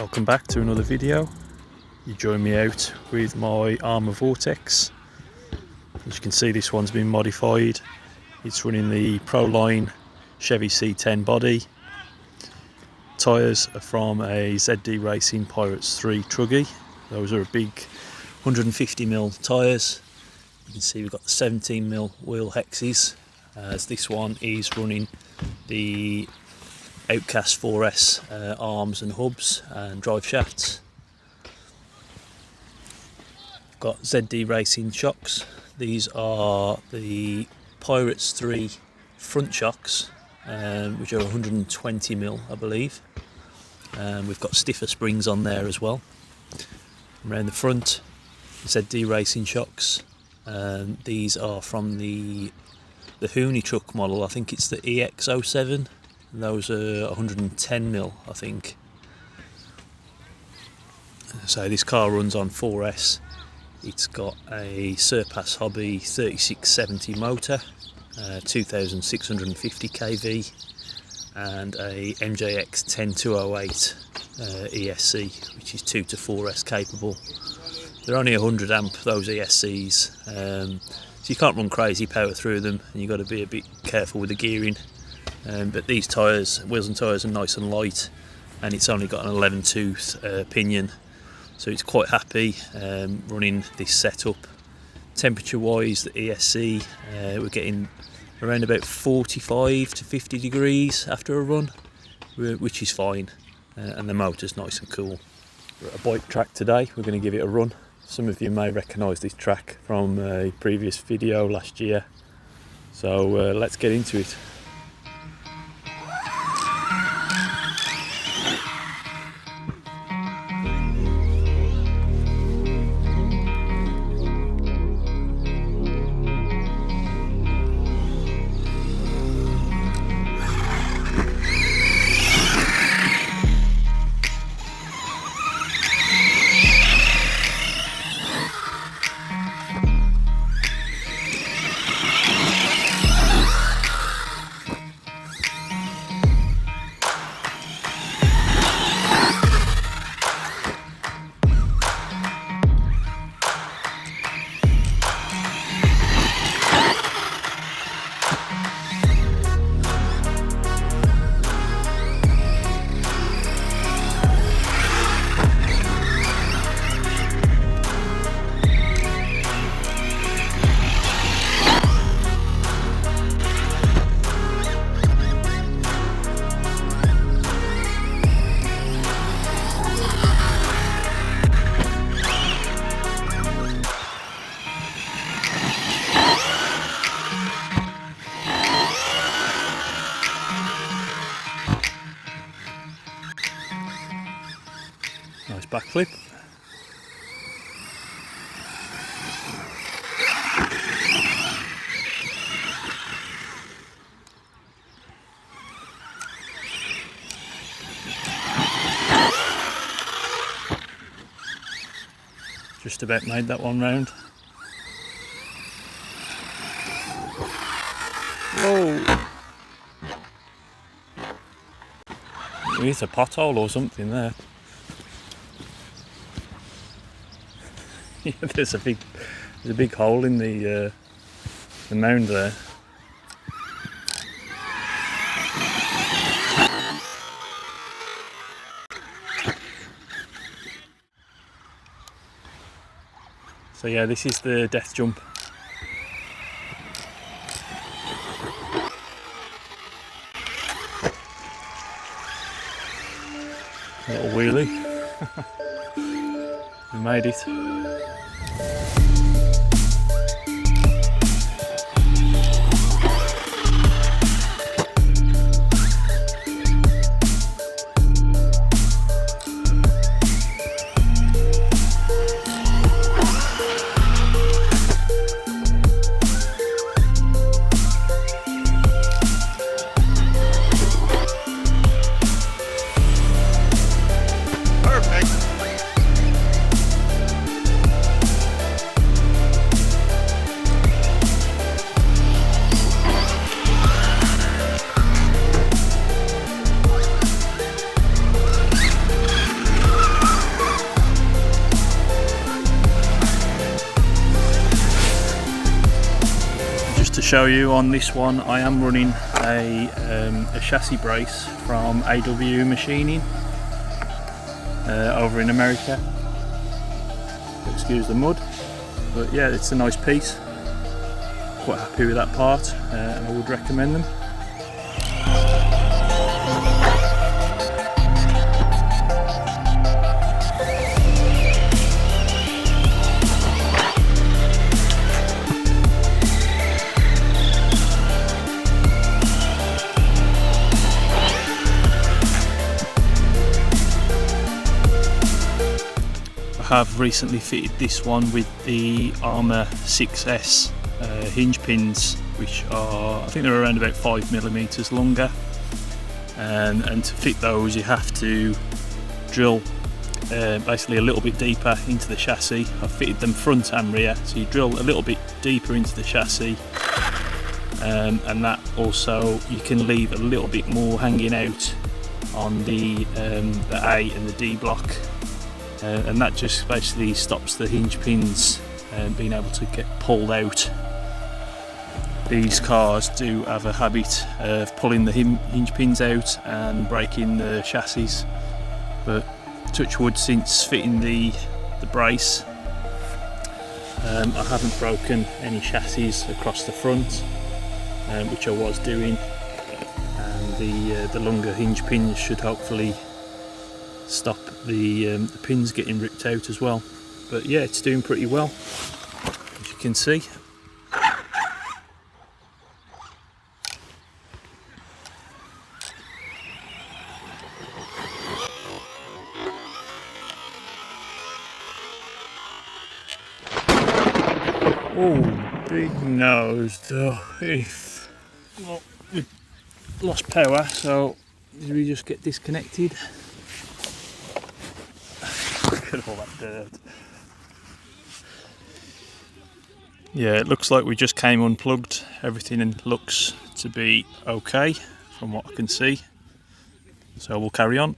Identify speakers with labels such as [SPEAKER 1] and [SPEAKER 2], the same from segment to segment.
[SPEAKER 1] Welcome back to another video. You join me out with my Arrma Vorteks. As you can see, this one's been modified. It's running the Proline Chevy C10 body. Tyres are from a ZD Racing Pirates 3 Turnigy. Those are a big 150mm tyres. You can see we've got the 17mm wheel hexes, as this one is running the OUTCAST 4S arms and hubs and drive shafts. Got ZD Racing shocks. These are the Pirates 3 front shocks, which are 120mm, I believe. We've got stiffer springs on there as well. Around the front, ZD Racing shocks. These are from the Hooney truck model. I think it's the EX07. Those are 110mm, I think. So this car runs on 4S. It's got a Surpass Hobby 3670 motor, 2650 kV, and a MJX 10208 ESC, which is 2 to 4S capable. They're only 100 amp, those ESCs, so you can't run crazy power through them, and you've got to be a bit careful with the gearing. But these tyres, wheels and tyres, are nice and light, and it's only got an 11 tooth pinion, so it's quite happy running this setup. Temperature wise, the ESC, we're getting around about 45 to 50 degrees after a run, which is fine, and the motor's nice and cool. We're at a bike track today. We're going to give it a run. Some of you may recognise this track from a previous video last year, so let's get into it. Nice backflip. Just about made that one round. Whoa! It's a pothole or something there. Yeah, there's a big hole in the mound there. So yeah, this is the death jump. Little wheelie. We made it. show you on this one, I am running a chassis brace from AW Machining over in America. Excuse the mud, but yeah, it's a nice piece. Quite happy with that part, and I would recommend them. I have recently fitted this one with the Arrma 6S hinge pins, which are, I think they're around about 5mm longer, and to fit those you have to drill basically a little bit deeper into the chassis. I've fitted them front and rear, so you drill a little bit deeper into the chassis, and that also you can leave a little bit more hanging out on the A and the D block. And that just basically stops the hinge pins being able to get pulled out. These cars do have a habit of pulling the hinge pins out and breaking the chassis, but touch wood, since fitting the brace, I haven't broken any chassis across the front, which I was doing, and the longer hinge pins should hopefully stop the pins getting ripped out as well. But yeah, it's doing pretty well, as you can see. Oh, big nose though. If well, we lost power, so did we just get disconnected? Look at all that dirt. Yeah, it looks like we just came unplugged. Everything looks to be okay from what I can see, so we'll carry on.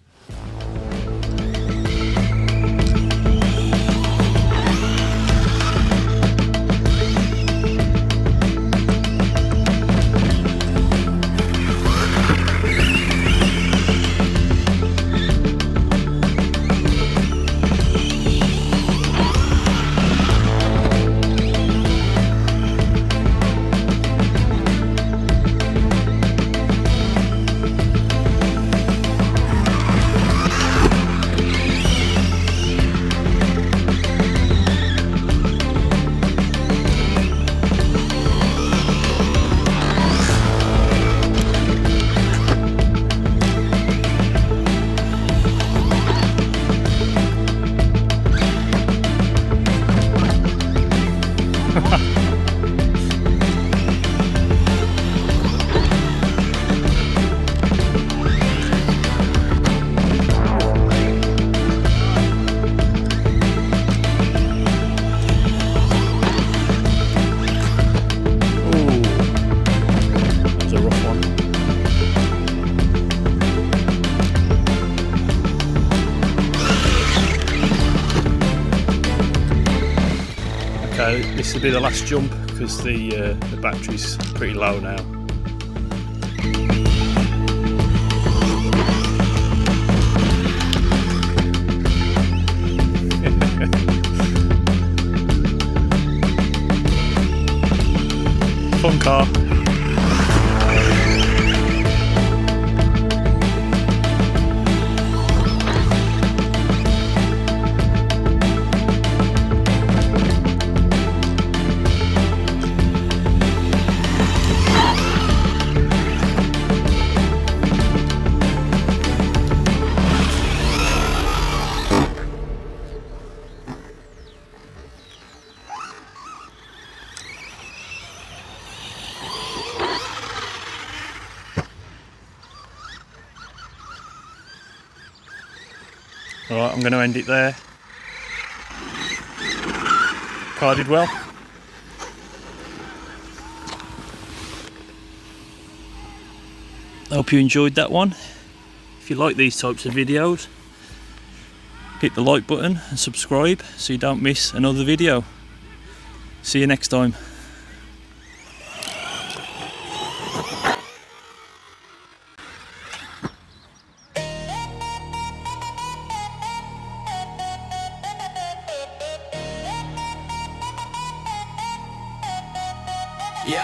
[SPEAKER 1] This will be the last jump because the battery's pretty low now. Fun car. Alright, I'm going to end it there. Car did well. I hope you enjoyed that one. If you like these types of videos, hit the like button and subscribe so you don't miss another video. See you next time.
[SPEAKER 2] Yo,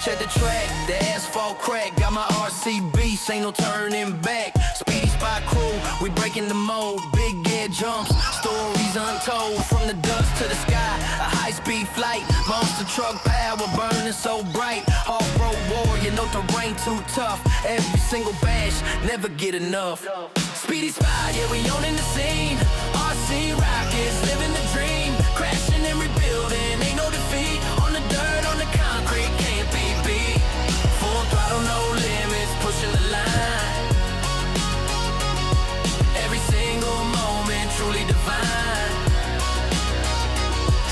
[SPEAKER 2] check the track, the asphalt crack. Got my RC beast, ain't no turning back. SpeedySpot crew, we breaking the mold. Big air jumps, stories untold. From the dust to the sky, a high-speed flight. Monster truck power burning so bright. Off-road warrior, no terrain too tough. Every single bash, never get enough. SpeedySpot, yeah, we owning the scene. RC rockets, living the dream. Crashing and rebuilding, ain't no defeat. On the dirt, on the concrete, can't be beat. Full throttle, no limits, pushing the line. Every single moment, truly divine.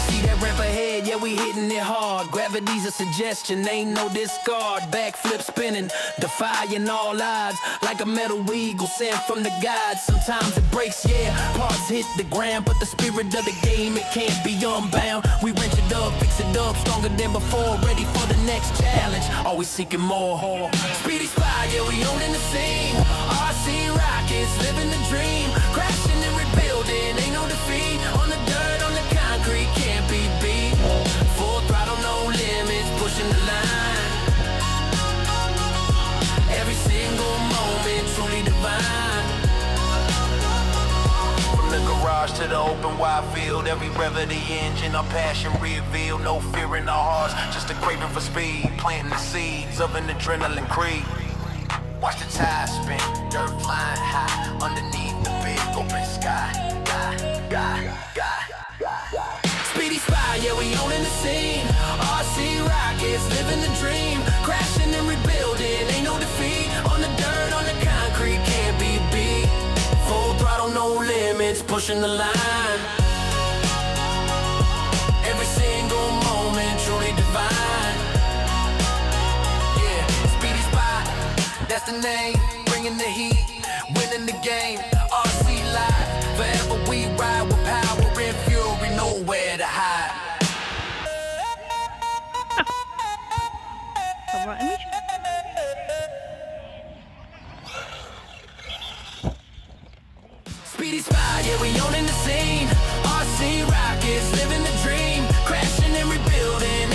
[SPEAKER 2] See that ramp ahead, yeah, we hitting it hard. Gravity's a suggestion, ain't no discard. Backflip spinning, defying all odds. Like a metal eagle sent from the gods. Sometimes it breaks, yeah, parts hit the ground. But the spirit of the game, it can't be unbound. We wrench it up, fix it up, stronger than before. Ready for the next challenge, always seeking more. SpeedySpot, yeah, we owning the scene. RC rockets, living the dream. Crashing and rebuilding, ain't no defeat. On the dirt, on the concrete, can't be beat. Full throttle, no limits, pushing the line. Every single moment, truly divine. From the garage to the open wide field, every rev of the engine, our passion revealed. No fear in our hearts, just a craving for speed. Planting the seeds of an adrenaline creed. Watch the tires spin, dirt flying high underneath the big open sky. SpeedySpot, yeah, we owning the scene. RC rockets, living the dream. Crashing and rebuilding, ain't no defeat. On the dirt, on the concrete, can't be beat. Full throttle, no limits, pushing the line. Every single moment, truly divine. Yeah, SpeedySpot, that's the name. Bringing the heat, winning the game. RC live, forever we ride with power and fury, nowhere to hide.
[SPEAKER 3] Alright,
[SPEAKER 2] SpeedySpot, yeah, we owning the scene. RC rockets, living the dream. Crashing and rebuilding,